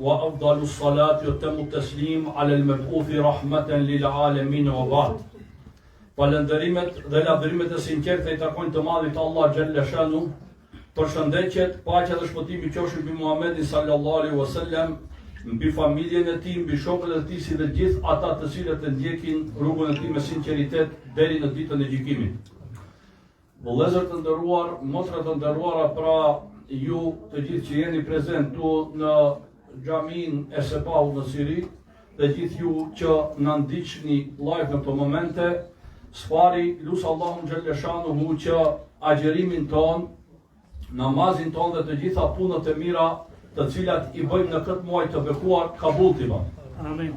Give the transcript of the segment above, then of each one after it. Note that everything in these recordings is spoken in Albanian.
وأفضل الصلاة وتم التسليم على المبعوث رحمة للعالمين وبعد. Falënderimet dhe lavdërimet e sinqerta I takojnë të madhit Allah xhalla shanu. Përshëndetjet, paqja dhe shpëtimi qofshin mbi Muhamedit sallallahu alaihi wasallam, mbi familjen e tij, mbi shokët e tij si dhe gjithë ata të cilët e ndjekin rrugën e tij me sinqeritet deri në ditën e gjykimit. Vëllezër të nderuar, motra të nderuara, pra ju të gjithë që jeni prezent tu në xhamin e Sepahut në Siri dhe gjithë ju që na ndiqni live në këto momente, sfari lusë Allahun xhalla shanuhu që agjerimin ton, namazin ton dhe të gjitha punët e mira të cilat I bëjmë në këtë muaj të bekuar kabull t'i bëjmë. Amin.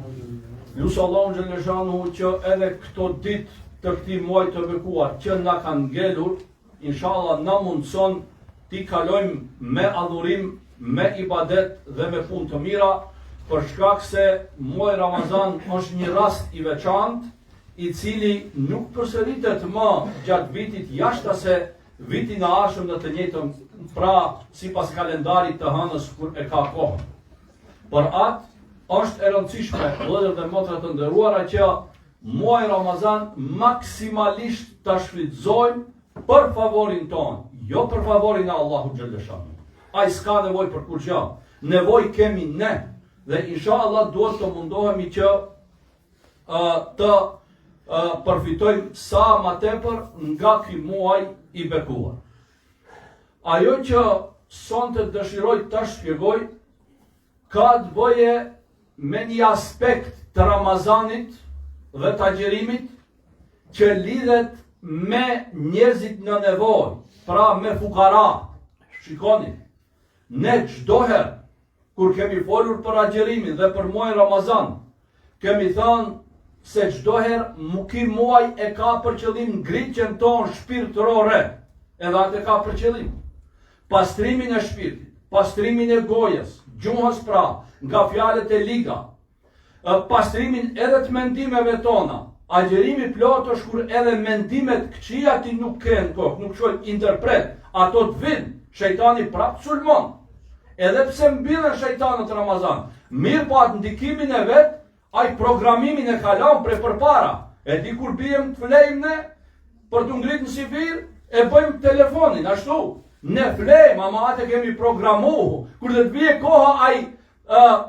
Lusë Allahun xhalla shanuhu që edhe këto ditë të këtij muaji të bekuar që na kanë ngelur, inshallah na mundson t'i kalojmë me adhurim, me ibadet dhe me punë të mira, për shkak se muaji Ramazan është një rast I veçantë I cili nuk përsëritet më gjatë vitit jashtë se vitin e ardhshëm në të njëjtën, pra sipas kalendarit të hënës kur e ka kohën. Për atë është e rëndësishme, vëllezër dhe motra të nderuara, që muaji Ramazan maksimalisht ta shfrytëzojmë për favorin ton, jo për favorin e Allahut xhalla shanu. Ai s'ka nevojë për kurrë. Nevojë kemi ne dhe inshallah duhet të mundohemi që të përfitojmë sa ma tepër nga ky muaj I bekuar. Ajo që sonte dëshiroj të shpjegoj ka të bëje me një aspekt të Ramazanit dhe të agjerimit që lidhet me njerëzit në nevojë, pra me fukara. Shikoni, ne çdo herë kur kemi folur për agjerimin dhe për muajin Ramazan, kemi thënë se çdo herë ky muaj e ka për qëllim ngritjen tonë shpirtërore, edhe atë ka për qëllim pastrimin e shpirtit, pastrimin e gojës, gjuhës pra, nga fjalët e liga, pastrimin edhe të mendimeve tona. Agjerimi plot është kur edhe mendimet këqija ti nuk kenë kokë, nuk shoj interpret, ato të vinë, shejtani prap sulmon. Edhe pse mbillen shejtanët Ramazan, mirë po atë ndikimin e vet, ai programimin e kalam pre përpara. E di kur bijem të flejmë ne, për të ngritë në sifir, e bëjmë telefonin, ashtu. Ne flejmë, ama atë kemi programuhu. Kur dhe të bije koha ai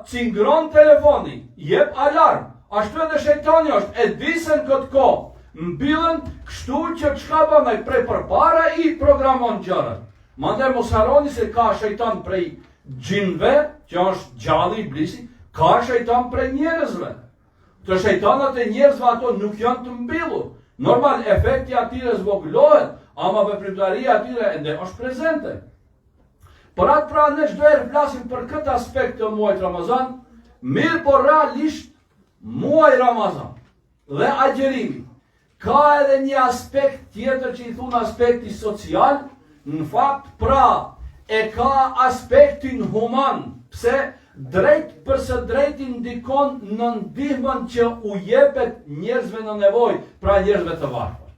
cingron telefoni, jep alarm. Ashtu edhe shejtani është, e disën këtë kohë. Mbillen kështu që çka bën ai prej përpara I programon gjërat. Mandej mos harroni se ka shejtan prej xhinve, që është gjalli Iblisi, ka shejtan prej njerëzve. Të shejtanat e njerëzve ato nuk janë të mbyllur. Normal efekti atyre zvogëlohet, ama veprimtaria atyre ende është prezente. Për atë pra ne çdo herë flasim për këtë aspekt të muajit Ramazan, mirë po realisht muaji Ramazan dhe agjerimi ka edhe një aspekt tjetër që I thon aspekti social, në fakt pra e ka aspektin human, pse drejt për së drejti ndikon në ndihmën që u jepet njerëzve në nevojë, pra njerëzve të varfër.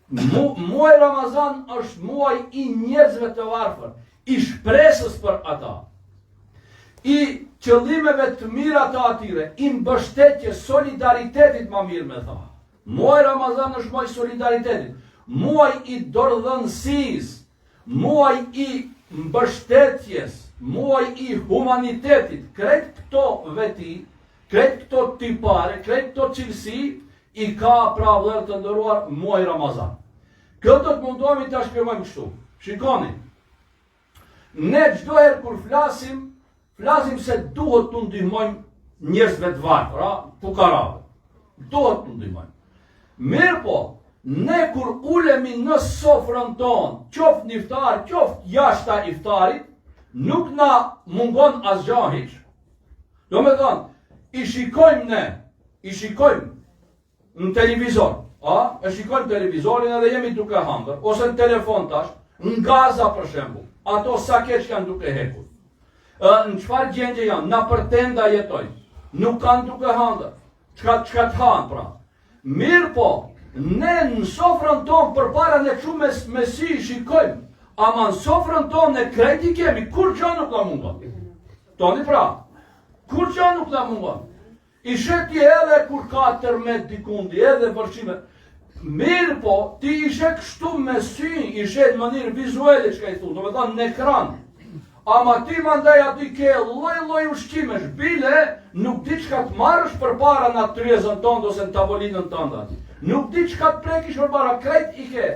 Muaji Ramazan është muaj I njerëzve të varfër, I shpresës për ata, I qëllimeve të mira të atyre, I mbështetjes, solidaritetit më mirë me tha. Muaji Ramazan është muaj solidaritetit, muaj I dordhënësisë, muaj I mbështetjes, muaj I humanitetit. Krejt këto veti, krejt këto tipare, krejt këto cilësi I ka pra vëllezër të nderuar muaji Ramazan. Këtë të mundohemi ta shpjegojmë kështu. Shikoni, ne çdo herë kur flasim se duhet të ndihmojmë njerëzve të varfër, fukarave. Duhet të ndihmojmë. Mirë po, ne kur ulemi në sofrën tonë, qoftë në iftar, qoftë jashta iftarit, nuk na mungon asgjë hiç. Do me thënë, I shikojmë në televizor, e shikojmë televizorin edhe jemi duke hangër, ose në telefon tash, në Gaza për shembull, ato sa keq kanë duke hekur. Në çfarë gjendje janë, na pretenda jetojnë, nuk kanë duke hangër, çka të hanë pra. Mirë po, ne në sofrën tonë përpara ne shumë me si shikojmë, ama në sofrën tonë ne krejt I kemi, kur gjë nuk ka mungon. Toni pra, kur që nuk na mungon. I sheti edhe kur ka tërmet dikundi, edhe vërshime. Mirë po, ti ishe kështu me sy, ishe në mënyrë vizuale që ka i thunë, do me thonë në ekran. Ama ti mandaj ati ke loj ushqimesh, bile nuk di që ka të marrësh për para në tryezën tëndë ose në tavolinën tëndë ati. Nuk di që ka të prekish për para, krejt i ke.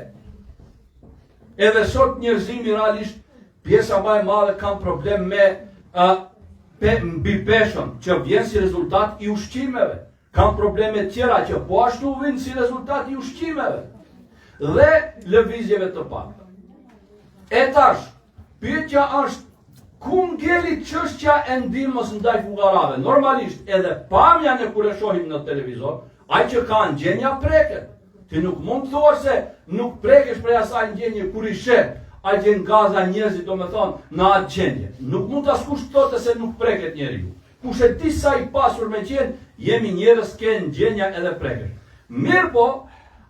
Edhe sot njerëzimi realisht, pjesa më e madhe kam problem me mbi peshën, që vjen si rezultat i ushqimeve. Kam probleme tjera që po ashtu vinë si rezultat i ushqimeve. Dhe lëvizjeve të pakta. E tash, pyetja është, ku ngeli çështja e ndihmës ndaj fukarave? Normalisht, edhe pamja në kur e shohim në televizor, ai që ka ndjenja preket. Ti nuk mund të thuash se nuk prekesh prej asaj ndjenje kur i sheh ai që ngaza njerëzit, do me thonë, në atë gjendje. Nuk mund të askush të thotë se nuk preket njeriu. Kush e di sa i pasur me qenë, jemi njerëz që ndjenja edhe prekesh. Mirë po,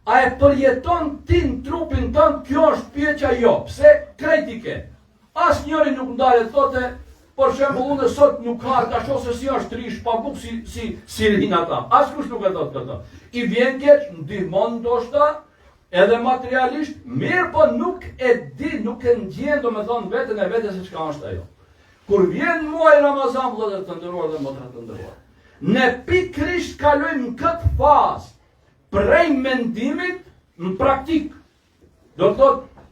a e përjeton ti në trupin tënd? Kjo është pyetja jo. Pse krejt i ke? As njëri nuk ndalet thote, për shembull unë sot nuk ka tash ose si është rish pa bukë si rinë ata. Askush nuk e thot këtë. I vjen keq, ndihmon ndoshta edhe materialisht, mirë po nuk e di, nuk e ndjen domethënë veten e vetes se çka është ajo. Kur vjen muaji Ramazan, vëllezër të nderuar dhe motra të nderuar, ne pikërisht kalojmë këtë fazë prej mendimit në praktik. Do të thotë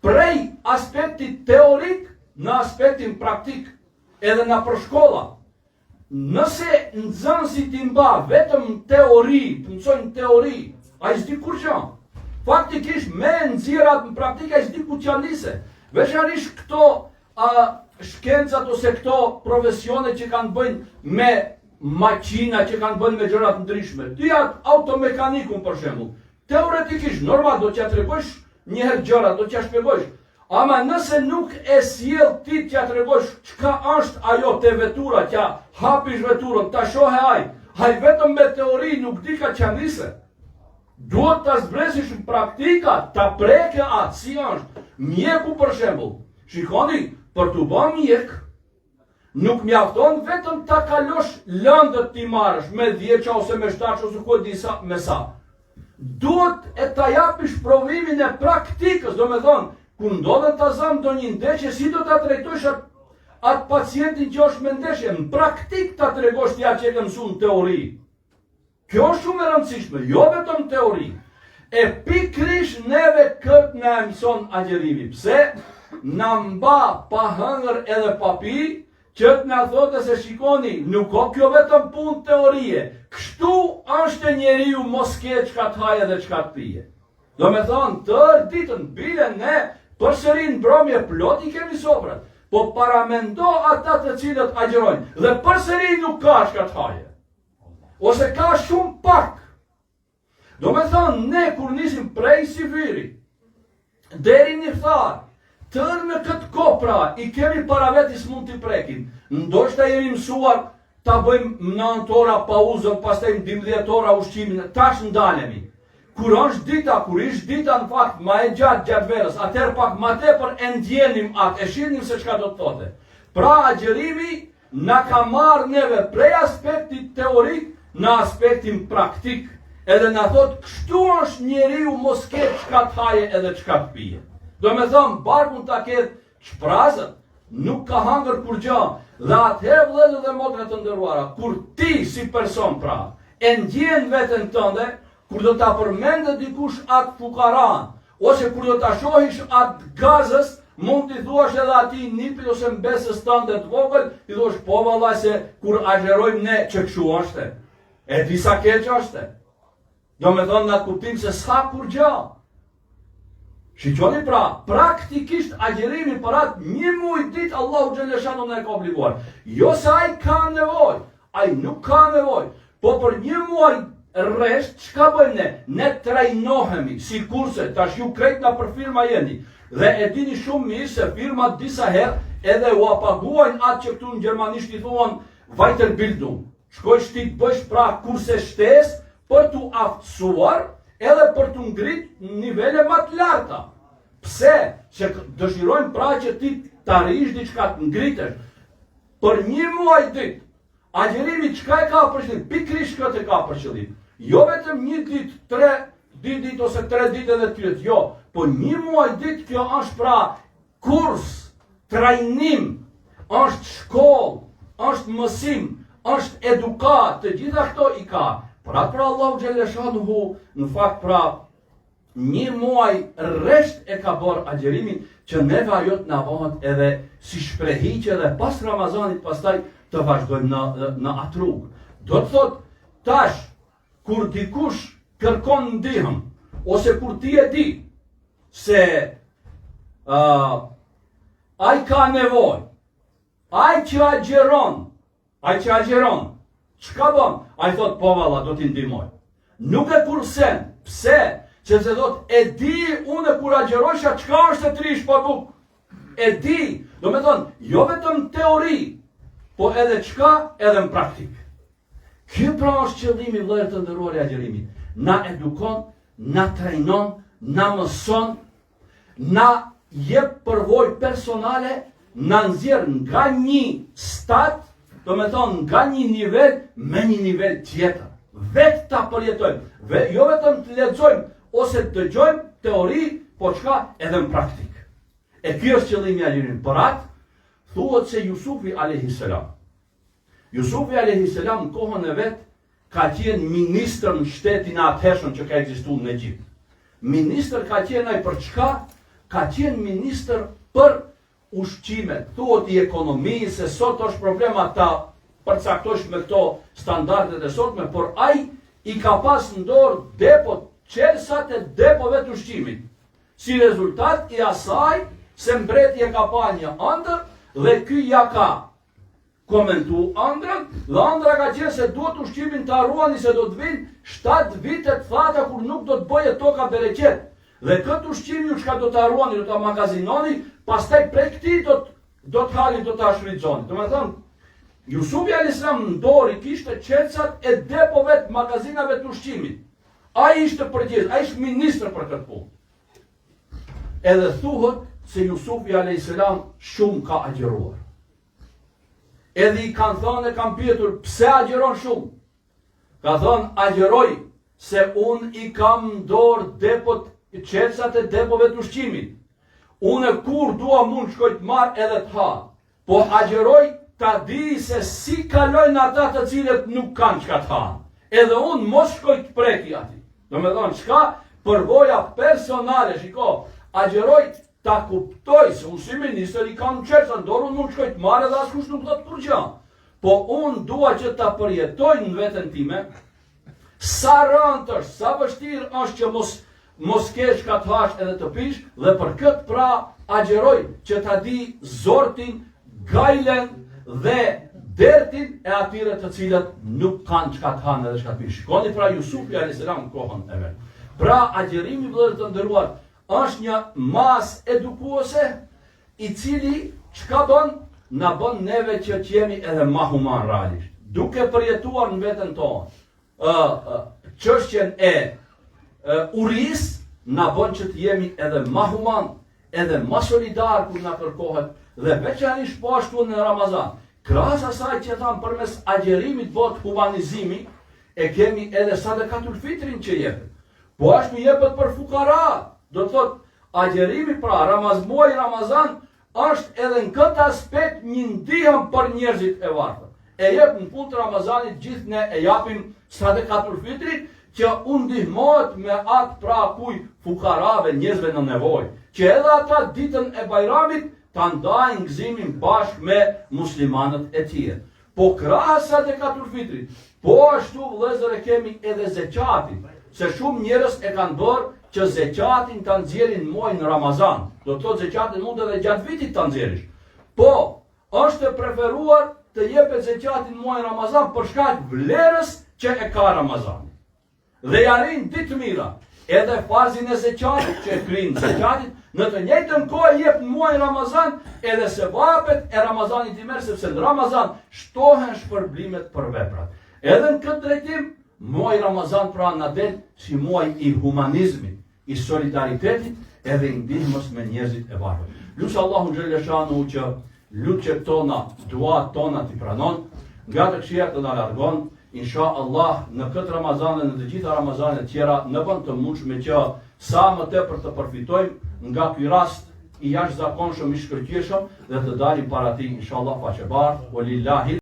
prej aspektit teorik në aspektin praktik, edhe në përshkolla. Nëse nxënësi ti mba vetëm teori, të mësojnë teori, ai s'di kur gjë. Faktikisht me nxjerrat në praktikë ai s'di ku që nise. Veçanërisht këto shkencat ose këto profesione që kanë bëjnë me makina, që kanë bëjnë me gjëra të ndryshme. Ti atë automekanikun për shembull. Teoretikisht normal do t'ja tregosh njëherë gjëra, do t'ja shpjegosh. Ama nëse nuk e sjell ti t'ja tregosh çka është ajo te vetura, t'ja hapish veturën, ta shohe ai vetëm me teori nuk di ka çanise. Duhet ta zbresësh në praktika, ta preke atë si është. Mjeku për shembull. Shikoni, për t'u bërë mjek, nuk mjafton vetëm ta kalosh lëndët ti marrësh me 10 ose me 7 ose ku disa me sa. Duhet e ta japish provimin e praktikës, do me thonë, ku ndodhen ta zam do një ndeshje, si do ta trajtosh atë pacientin që është me ndeshje, në praktik ta tregosh t'ja që e ke mësuar në teori. Kjo është shumë e rëndësishme, jo vetëm teori. E pikërisht neve këtë na mëson agjerimi. Pse? Na mba pa hëngër edhe pa pi, që të na thotë se shikoni, nuk ka kjo vetëm punë teorie. Kështu është njeriu mos ke çka të hajë dhe çka të pije. Do me thonë, tërë ditën bile ne përsëri në mbrëmje plot i kemi sofrat, po paramendo ata të cilët agjerojnë dhe përsëri nuk ka çka të hajë. Ose ka shumë pak. Do me thonë, ne kur nisim prej Siviri deri në Iftar, tërë në këtë kopra i kemi para vetis mund t'i prekim. Ndoshta jemi mësuar ta bëjmë 9 ora pauzën, pastaj 12 ora ushqimin, tash ndalemi. Kur është dita, kur ish dita në fakt ma e gjatë verës, atëherë pak ma tepër e ndjenim atë, e shihnim se çka do të thotë. Pra agjerimi na ka marrë neve prej aspektit teorik në aspektin praktik, edhe na thotë kështu është njeriu mos ketë çka të haje edhe çka të pije. Do me thonë, barkun ta ketë shprazët, nuk ka hangër kur gjë, dhe atëherë vëllezër dhe motra të nderuara, kur ti si person pra, e ndjen veten tënde, kur do ta përmendë dikush atë fukaran, ose kur do ta shohish atë gazës, mund t'i thuash edhe atij nipit ose mbesës tënde të vogël, i thuash po vallaj se kur agjerojmë ne që kështu është. E di sa keq është. Do me thonë në atë kuptim se s'ka kur gjë. Shikoni pra, praktikisht agjerimi për atë një muaj ditë Allahu xhaleshanu na e ka obliguar. Jo se ai ka nevojë, ai nuk ka nevojë, po për një muaj rresht çka bëjmë ne? Ne trajnohemi, sikurse tash ju krejt na për firma jeni. Dhe e dini shumë mirë se firmat disa herë edhe u paguajnë atë që këtu në gjermanisht i thuan Weiterbildung. Shkoj ti bësh pra kurse shtesë për t'u aftësuar edhe për t'u ngrit në nivele më të larta. Pse? Se dëshirojnë pra që ti të arrish diçka të ngritesh. për një muaj ditë, agjerimi çka e ka për qëllim? Pikrisht këtë e ka për qëllim. Jo vetëm një ditë, 3 ditë ose 3 ditë edhe tjetër, jo, po një muaj ditë kjo është pra kurs, trajnim, është shkollë, është mësim, është edukat, të gjitha këto i ka. Pra Allahu xhaleshanuhu në fakt pra një muaj rresht e ka bërë agjerimin që neve ajo të na bëhet edhe si shprehiqje dhe pas Ramazanit pastaj të vazhdojmë në atë rrugë. Do të thot tash kur dikush kërkon ndihmë ose kur ti e di se ai ka nevojë, ai që agjeron, çka bën? Ai thot po valla do t'i ndihmoj. Nuk e kursen. Pse? Sepse thot e di unë kur agjerojsha çka është e trish po buk. E di, do me thonë, jo vetëm teori, po edhe çka edhe në praktik. Ky pra është qëllimi vëllezër të nderuar i agjerimit. Na edukon, na trajnon, na mëson, na jep përvojë personale, na nxjerr nga një stat, do me thonë nga një nivel me një nivel tjetër. Vetë ta përjetojmë, jo vetëm të lexojmë ose të dëgjojmë teori, po çka edhe në praktik. E ky është qëllimi i agjerimit. Për atë thuhet se Jusufi alayhis salam. Jusufi alayhis salam në kohën e vet ka qenë ministër në shtetin e atëhershëm që ka ekzistuar në Egjipt. Ministër ka qenë ai për çka? Ka qenë ministër për ushqimet, thuhet i ekonomisë, se sot është problema ta përcaktosh me këto standardet e sotme, por ai i ka pas në dorë depot, qelsat e depove të ushqimit. Si rezultat i asaj se mbreti e ka pa një ëndër dhe ky ja ka komentu ëndrën, dhe ëndra ka qenë se duhet ushqimin të harruani se do të vinë 7 vite të thata kur nuk do të bëje toka bereqet. Dhe këtë ushqim ju çka do të harruani, do ta magazinoni, pastaj prej këtij do të halin, do ta shfrytëzoni. Domethënë, Jusufi alayhis salam në dorë kishte qelçat e depove të magazinave të ushqimit. Ai ishte përgjegjës, ai ishte ministër për këtë punë. Edhe thuhet se Jusufi alayhis salam shumë ka agjeruar. Edhe i kanë thënë, kanë pyetur pse agjeron shumë. Ka thënë agjeroj se unë i kam në dorë depot, qelçat e depove të ushqimit. Unë kur dua mund shkoj të marr edhe të ha. Po agjeroj ta di se si kalojnë ata të cilët nuk kanë çka të hanë. Edhe unë mos shkoj të preki aty. Domethënë çka përvoja personale, shiko, agjeroj ta kuptoj se unë si ministër i kam qelçat në dorë, unë mund shkoj të marr edhe askush nuk do të kur gjë. Po unë dua që ta përjetoj në veten time sa rënd është, sa vështirë është që mos kesh ka të hash edhe të pish, dhe për këtë pra agjeroj që ta di zortin, gajlen dhe dertin e atyre të cilët nuk kanë çka të hanë edhe çka të pish. Shikoni pra Jusufi alayhis salam në kohën e vet. Pra agjerimi vëllezër të nderuar është një mas edukuese i cili çka bën? Na bën neve që jemi edhe ma human realisht. Duke përjetuar në veten tonë çështjen e uris, na bën që të jemi edhe ma human, edhe ma solidar kur na kërkohet, dhe veçanërisht po ashtu në Ramazan. Krahas asaj që thamë përmes agjerimit bëhet humanizimi, e kemi edhe sadakatul fitrin që jepet. Po ashtu jepet për fukara. Do të thot, agjerimi pra muaji Ramazan është edhe në këtë aspekt një ndihmë për njerëzit e varfër. E jep në fund të Ramazanit gjithë ne e japim sadakatul fitrit, që u ndihmohet me atë pra kuj fukarave, njerëzve në nevojë, që edhe ata ditën e Bajramit ta ndajnë gëzimin bashkë me muslimanët e tjerë. Po krahas sadakatul fitrit, po ashtu vëllezër e kemi edhe zeqatin, se shumë njerëz e kanë bërë që zeqatin ta nxjerrin muajin Ramazan. Do të thotë zeqatin mund edhe gjatë vitit ta nxjerrish. Po është e preferuar të jepet zeqatin muajin Ramazan për shkak vlerës që e ka Ramazani. Dhe jarin ditë mira, edhe farzin e zeqatit që e krinë zeqatit, në të njëjtën kohë jep në muajin Ramazan edhe sevapet e Ramazanit i merr, sepse në Ramazan shtohen shpërblimet për veprat. Edhe në këtë drejtim, muaji Ramazan pra na del si muaj i humanizmit, i solidaritetit edhe i ndihmës me njerëzit e varfër. Lusë Allahu xhaleshanuhu që lutjet tona, duat tona t'i pranon, nga të këqija të na largon, insha Allah në këtë Ramazan dhe në të gjitha Ramazanet tjera në vend të mundshme që sa më tepër të përfitojmë nga ky rast i jashtëzakonshëm, i shkëlqyeshëm dhe të dalim para tij inshallah faqebar. Walillahi